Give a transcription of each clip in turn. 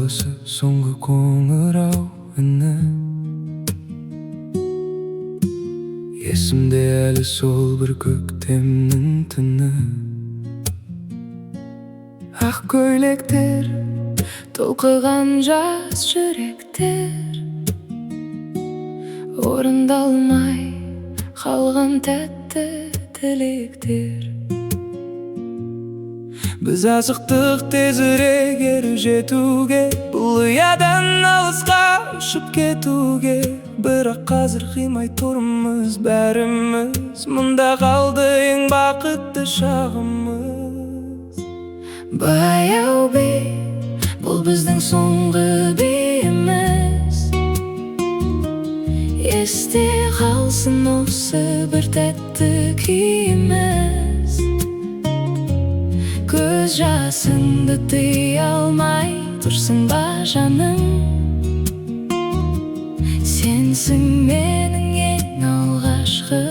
баласы соңғы қоңырау үні. Есімде әлі сол бір көктемнің түні. Ақ көйлектер, толқыған жас жүректер, орындалмай қалған тәтті тілектер. Біз асықтық тезірек ері жетуге, бұл ұядан алысқа ұшып кетуге. Бірақ қазір қимай тұрмыз бәріміз, мұнда қалды ең бақытты шағымыз. Баяу би, бұл біздің соңғы биіміз. Есте қалсын осы бір тәтті күйіміз. Көз жасыңды тыя алмай тұрсың ба жаным? Сенсің менің ең алғашқы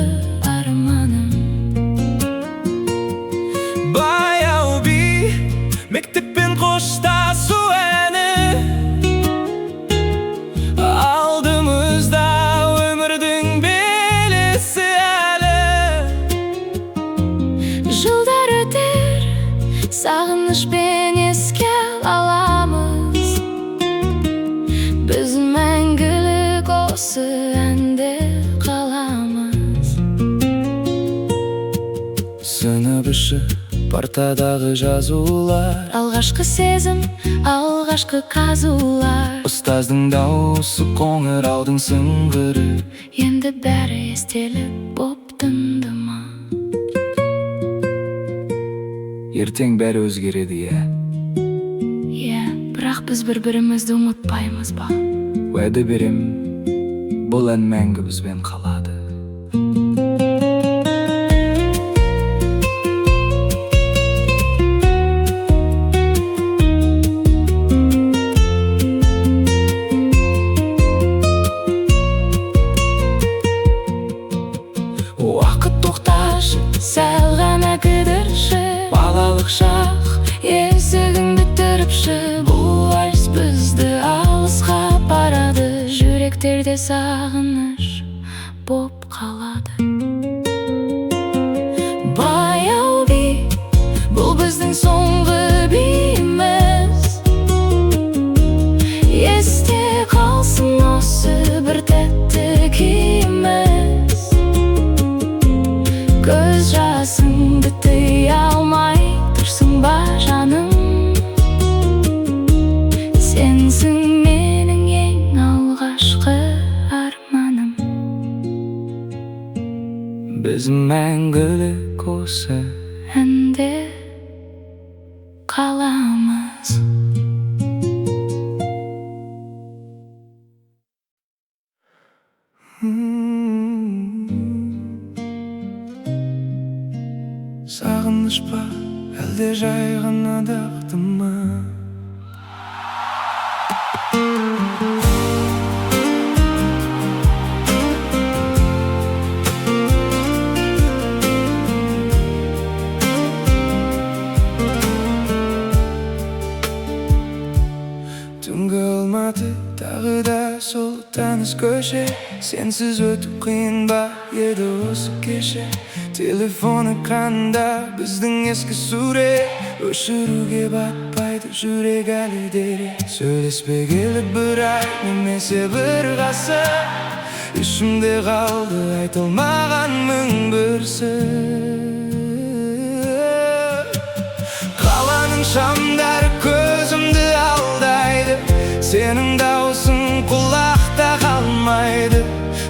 арманым. Баяу би, мектеппен қоштасу әні, алдымызда өмірдің белесі әлі. Жылдар өтер, сағынышпен еске аламыз. Біз мәңгілік осы әнде қаламыз. Сынып іші партадағы жазулар, Алғашқы сезім, алғашқы қазулар. ұстаздың дауысы қоңыраудың сыңғыры. Енді бәрі естелік боп тынды ма? Ертең бәрі өзгереді, Иә, бірақ біз бір-бірімізді ұмытпаймыз ба? Уәде берем, бұл ән мәңгі бізбен қалады. Уақыт тоқташы, сәл ғана кідірші. Балалық шақ, есігіңді түріпші. Бұл вальс бізді алысқа апарады, жүректерде сағыныш боп қалады. Баяу би, бұл біздің соңғы биіміз. Есте қалсын осы бір тәтті күйіміз. Көз жасыңды тыя алмай тұрсың ба жаным? Сенсің менің ең алғашқы арманым. Біз мәңгілік осы әнде қаламыз. Сағыныш па, әлде жай ғана дағды ма? Түнгі Алматы, тағы да сол таныс көше. Сенсіз өтіп қиын ба еді осы кеше? Телефон экранында біздің ескі сурет, өшіруге батпайды жүрек әлі дере. Сөйлеспегелі бір ай немесе бір ғасыр, ішімде қалды айтылмаған мың бір сыр. Қаланың шамдары көзімді алдайды, сенің даусың құлақта қалмайды.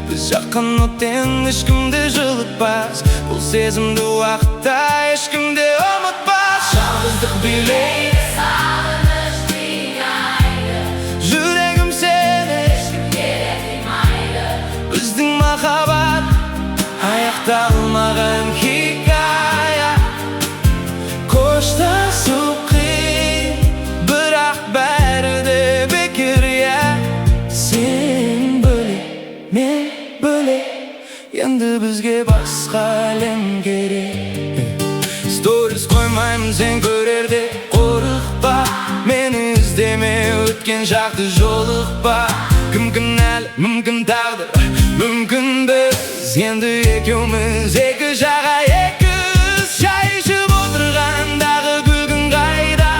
Біз жақын оттен ешкімді жылытпас, бұл сезімді уақытта ешкімде ұмытпас. Жалғыздық билейді, Сағыныш қинайды, жүрегім сені ешкімге де қимайды. біздің махаббат аяқталмаған хикая. Қоштасу қиын, бірақ бәрі де бекер, Сен бөлек, мен бөлек, енді бізге басқа әлем керек. Сторис қоймаймын сен көрерде, өткен жақты жолықпа. Кім кінәлі, мүмкін тағдыр, мүмкін біз. Енді екеуміз екі жаға екі шай ішіп отырғандағы күлгін қайда.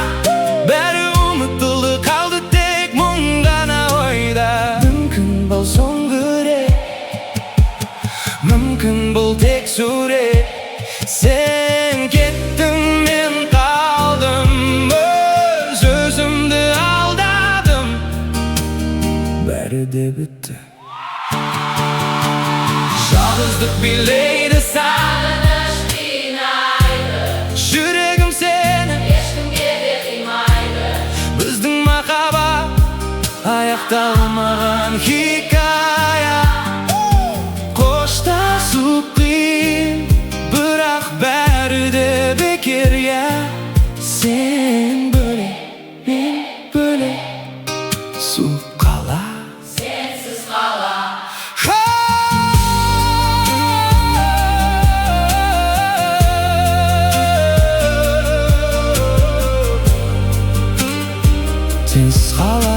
Бәрі ұмытылды қалды тек мұң ғана ойда. Мүмкін бұл соңғы рет, мүмкін бұл тек сурет. Сен кеттің, мен қалдым, өз өзімді алдадым. Бәрі де бітті. Жалғыздық билейді сағыныш қинайды. Жүрегім сені ешкімге де қимайды. Біздің махаббат аяқталмаған хикая. Қоштасу қиын, бірақ бәрі де бекер, я. Сен бөлек, мен бөлек, суық қала, сенсіз қала. Сенсіз қала.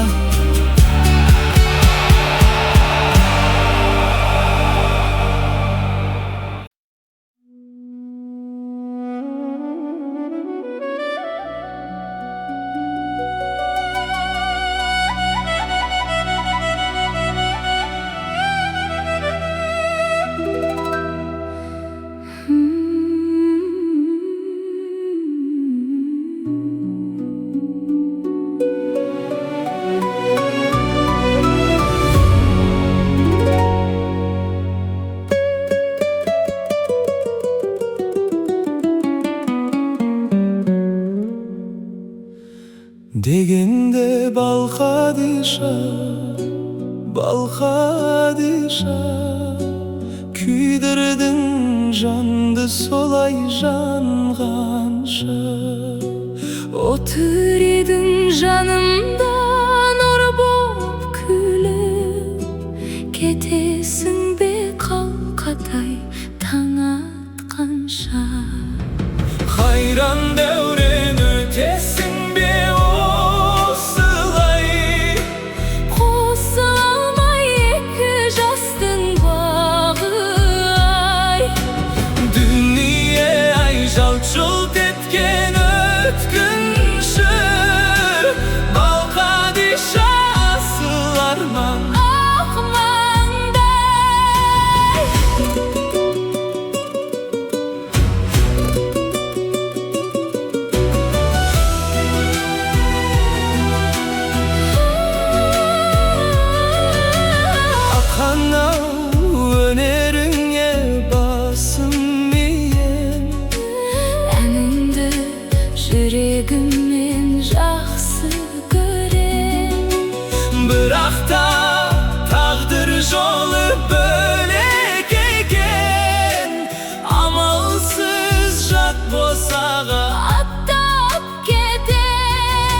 Дегенде балқадиша, балқадиша, күйдірдің жанды солай жанғанша. Отыр едің жанымда нұр боп күліп, кетесің бе қалқадай таң атқанша. Қайран дәурен өтесің бе осылай. Қосыла алмай екі жастың бағы ай. Дүние ай жалт-жұлт еткен өткінші. Балқадиша асыл арман, Ақ маңдай. Ақанау өнеріңе басым ием. Әніңді жүрегіммен жақсы көрем. Бірақ та тағдыр жолы бөлек екен. Амалсыз жат босаға Аттап кетем.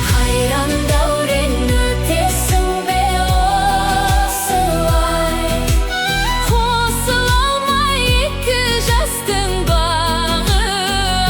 Қайран дәурен өтесің бе осылай. Қосыла алмай екі жастың бағы ай.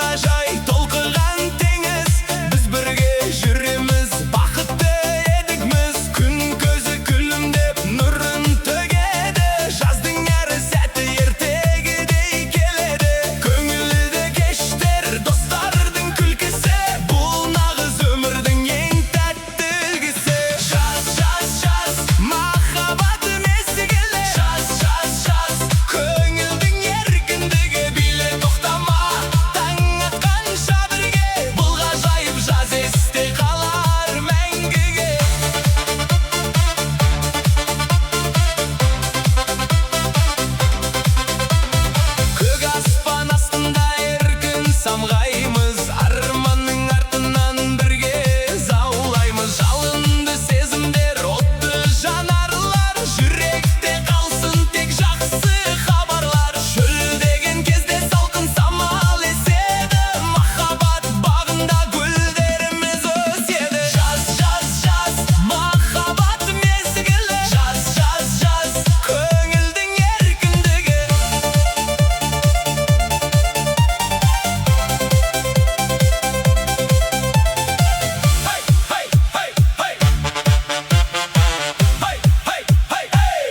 мұңажай толқыған теңіз. Біз бірге жүреміз, бақытты едігміз. Күн көзі күлімдеп нұрын төгеді. Жаздың әр сәті ертегідей келеді. Көңілді кештер, достардың күлкісі. Бұл нағыз өмірдің ең тәтті үлгісі. Жаз, жаз, жаз, махаббат мезгілі. Жаз, жаз, жаз, көңілдің еркіндігі. Биле тоқтама, таң атқанша бірге. Бұл ғажайып жаз есте қалар мәңгіге. Көк аспан астында еркін самғаймыз. Арманның артынан бірге заулаймыз. Жалынды сезімдер, отты жанарлар. Жүректе қалсын тек жақсы хабарлар. Шөлдеген кезде салқын самал еседі. Махаббат бағында гүлдеріміз өседі. Жаз, жаз, жаз, махаббат мезгілі. Жаз, жаз, жаз, көңілдің еркіндігі. Hey, hey, hey, hey. Hey, hey, hey, hey.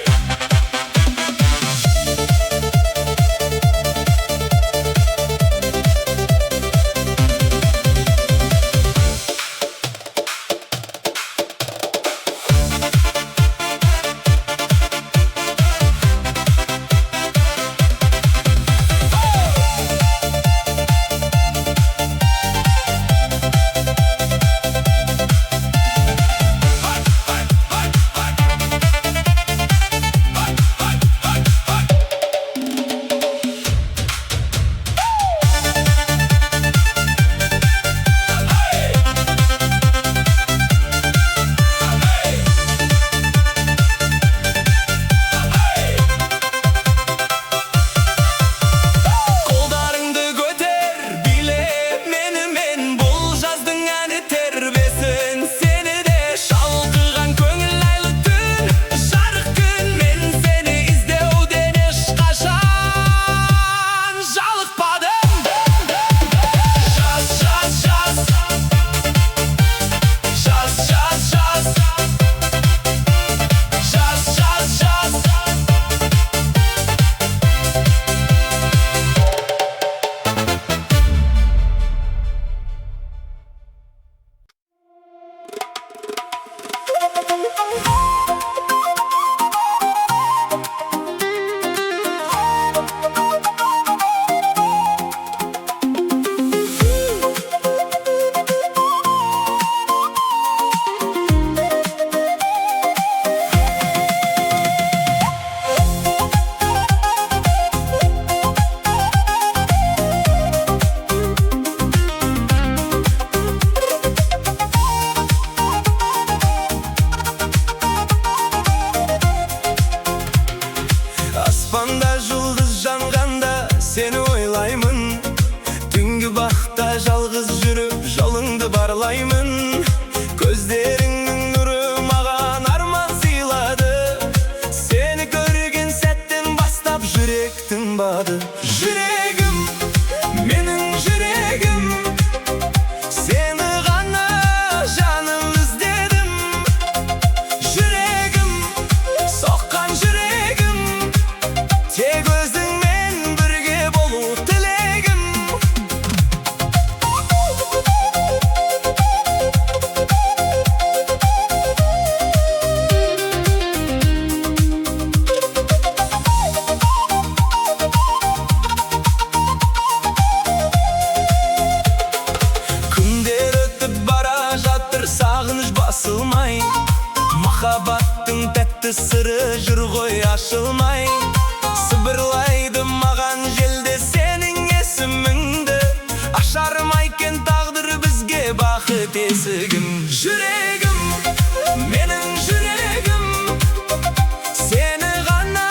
Қолдарыңды көтер, биле менімен. Бұл жаздың әні тербесін сені де. Шалқыған көңіл айлы түн, жарық күн. Мен сені іздеуден ешқашан жалықпадым. Жаз, жаз, жаз. Жаз, жаз, жаз. Жаз, жаз, жаз. Аспанда жұлдыз жанғанда сені ойлаймын. Түнгі бақта жалғыз жүріп жолыңды барлаймын. Көздеріңнің нұры маған арман сыйлады. Сені көрген сәттен бастап жүрек тынбады. Жүрегім, менің жүрегім, сені ғана жаным іздедім. Жүрегім, соққан жүрегім, тек өзіңмен бірге болу тілегім. Күндер өтіп бара жатыр, сағыныш басылмай. Махаббаттың тәтті сыры жүр ғой ашылмай. Сыбырлайды маған желде сенің есіміңді. Ашар ма екен тағдыр бізге бақыт есігін. Жүрегім, менің жүрегім, сені ғана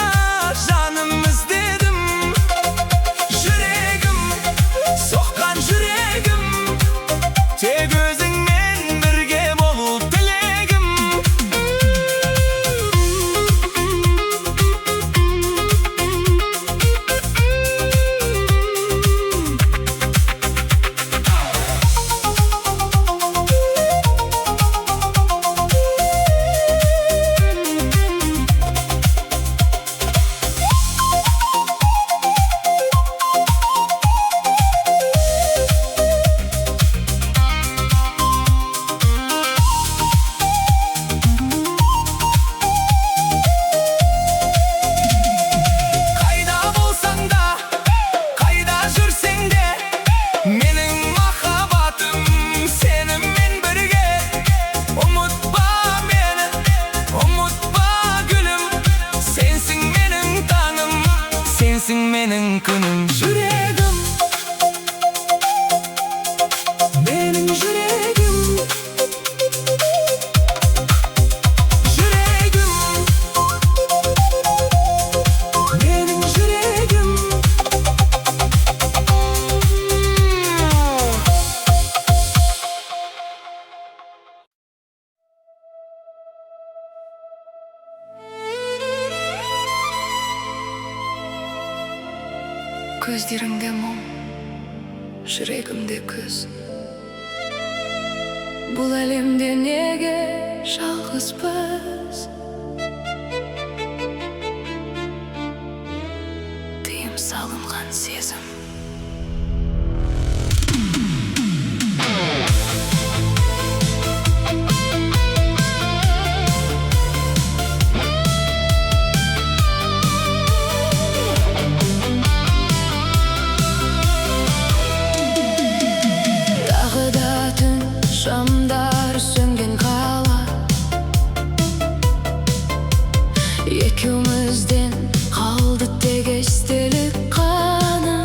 жаным іздедім. Жүрегім, соққан жүрегім, тек өзіңмен бірге болу тілегім. көздеріңде мұң, жүрегімде күз. Бұл әлемде неге жалғызбыз? Тыйым салынған сезім. Шамдар сөнген қала, екеумізден қалды тек естелік қана.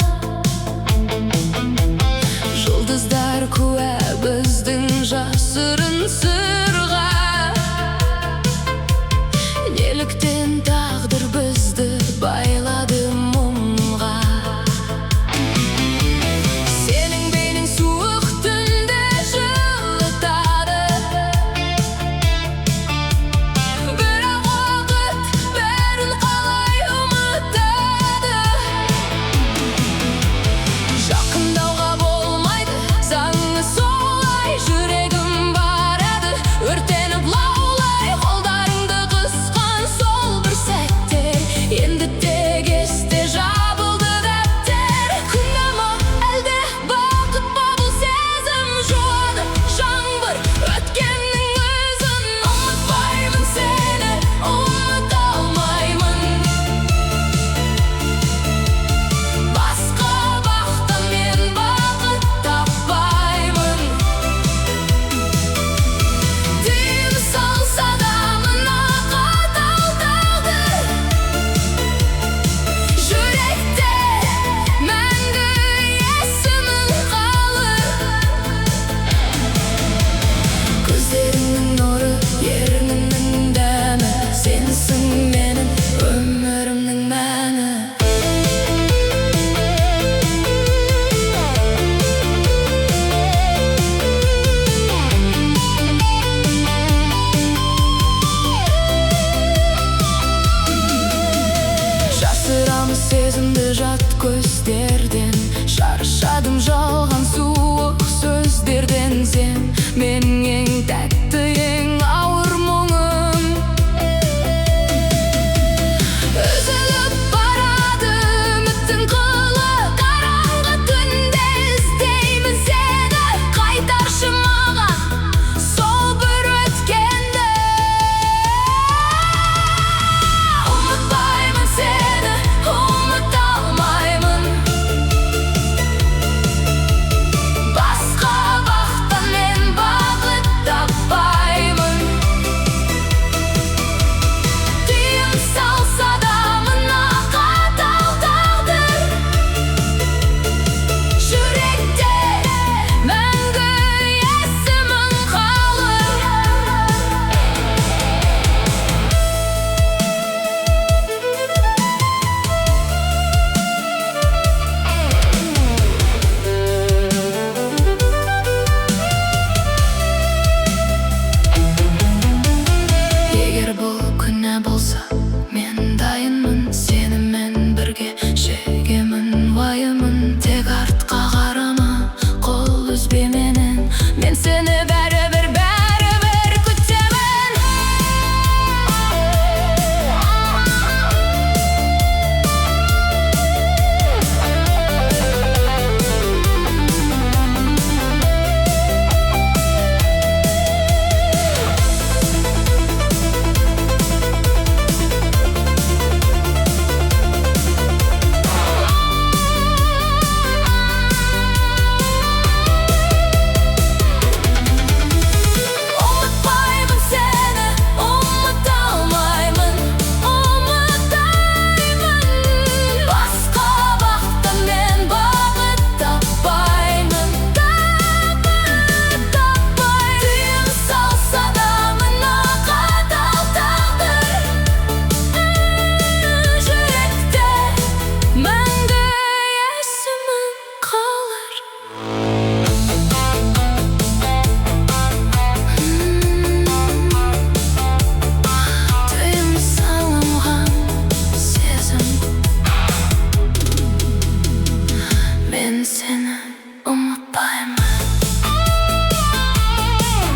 ұмытпаймын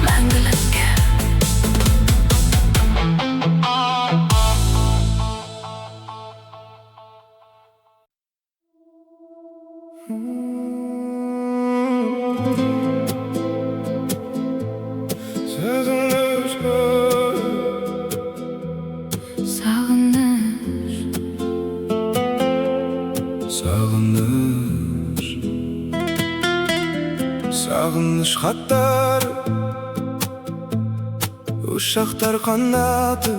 мәңгілікке. Сағыныш, сағыныш хаттар, ұшақтар қанаты,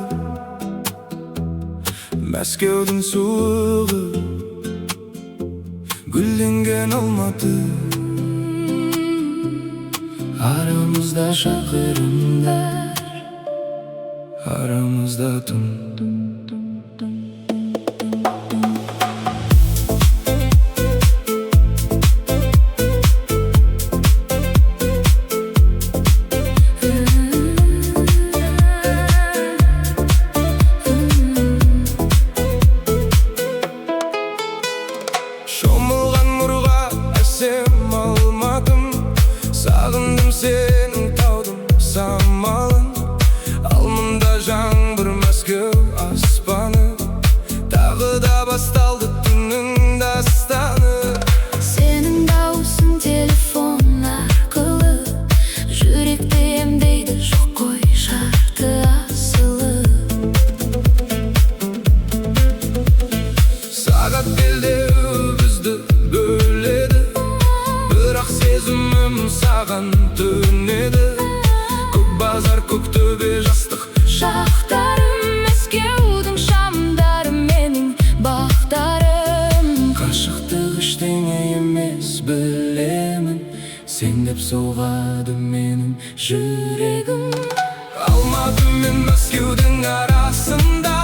Мәскеудің суығы, гүлденген Алматы. Арамызда шақырымдар, арамызда түн. Шомылған нұрға әсем Алматым, сағындым сенің таудың самалын. Алмында жаңбыр Мәскеу аспаны, тағы да басталды түннің дастаны. Сенің дауысың телефон арқылы, жүректі емдейді, жоқ қой шарты асылы. Сағат белдеу бізді бөледі, бірақ сезімім саған төнеді. Көк базар, көк төбе, жастық Шақтарым, Мәскеудің шамдары менің бақтарым. қашықтық ештеңе емес білемін, сен деп соғады менің жүрегім. Алматы мен Мәскеудің арасында,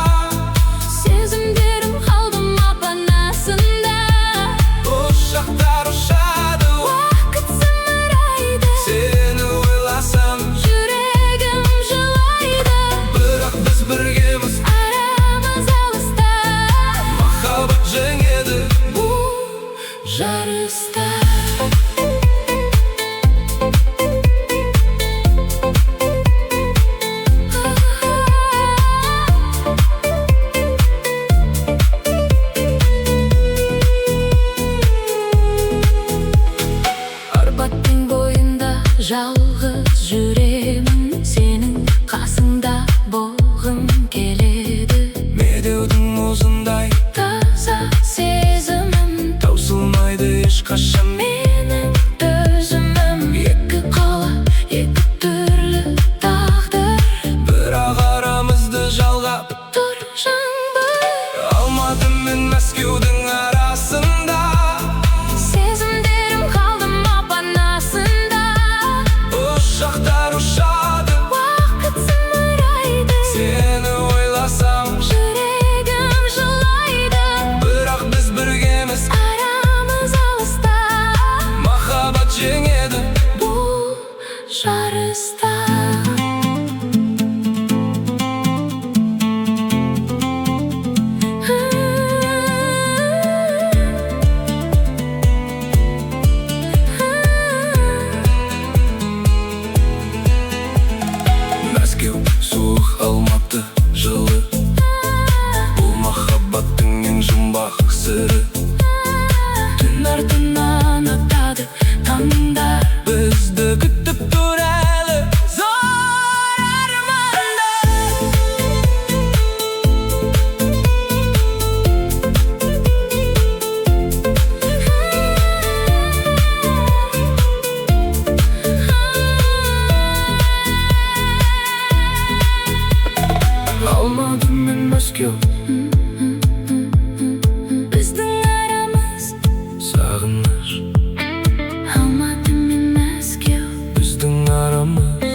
Сезімдерім қалдым апанасында. ұшақтар ұшады, Уақыт зымырайды, сені ойласам, жүрегім жылайды. бірақ біз біргеміз, Арамыз алыста, махаббат жеңеді бұл жарыста. Арбаттың бойында жалғыз жүремін, сенің қасыңда болғым келеді. Медеудің мұзындай Таза сезімім, таусылмайды ешқашан менің төзімім. Екі қала, екі түрлі тағдыр, бірақ арамызды жалғап тұр жаңбыр. Алматы мен Мәскеудің арасында, Сезімдерім қалдым апанасында. ұшақтар ұшады, Уақыт зымырайды, сені ойласам, жүрегім жылайды. бірақ біз біргеміз, Арамыз алыста, махаббат жеңеді бұл жарыста. Мәскеу суық, Алматы жылы, бұл махаббаттың ең жұмбақ сыры. Түн артынан атады таңдар, Бізді күтіп тұр әлі зор армандар. Алматы мен Мәскеу, біздің арамыз. сағыныш, Алматы мен Мәскеу, біздің арамыз,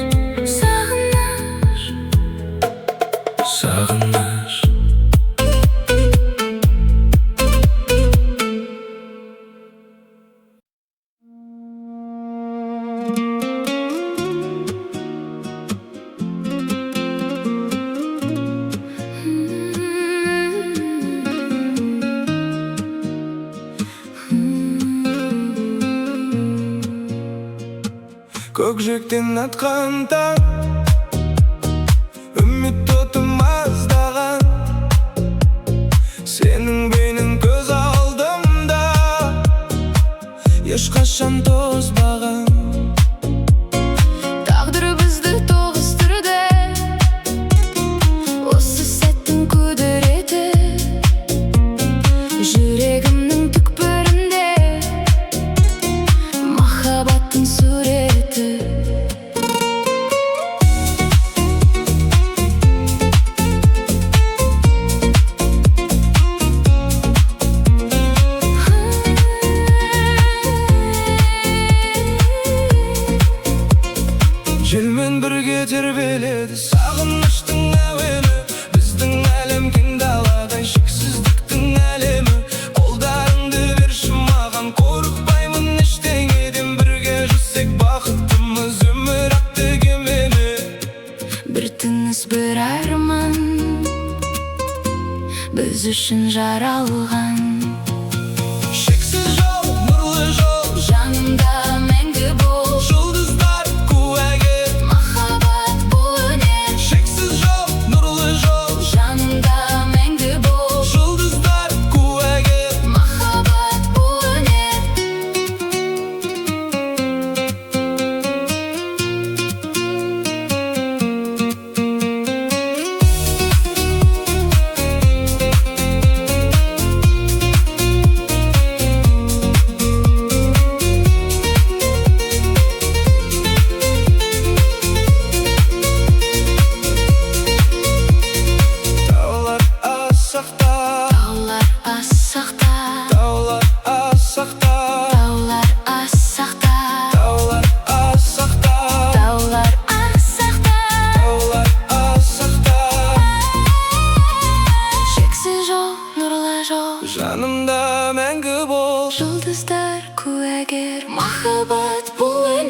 сағыныш. сағыныш. көкжиектен атқан таң, үміт отым аздаған, сенің бейнең көз алдымда, ешқашан тозбаған. Тағдыр бізді тоғыстырды, осы сәттің құдіреті, жүрегімнің түкпірінде махаббаттың суреті. Желмен бірге тербеледі сағыныштың әуені, біздің әлем кең даладай шексіздіктің әлемі. Қолдарыңды берші маған, қорықпаймын ештеңеден, бірге жүзсек бақыттымыз өмір атты кемені. Бір тыныс, бір арман, біз үшін жаралған. Шексіз жол, нұрлы жол, Жанымда мәңгі бол, жұлдыздар куәгер. махаббат бұл өнер. Шексіз жол, нұрлы жол, Жанымда мәңгі бол, жұлдыздар куәгер. махаббат бұл өнер. Таулар асақта, Таулар асақта, таулар асақта, таулар асақта, таулар асақта, таулар асақта. таулар асақта. Шексіз жол, нұрлы жол, Жанымда мәңгі бол, жұлдыздар куәгер, махаббат бұл өнер.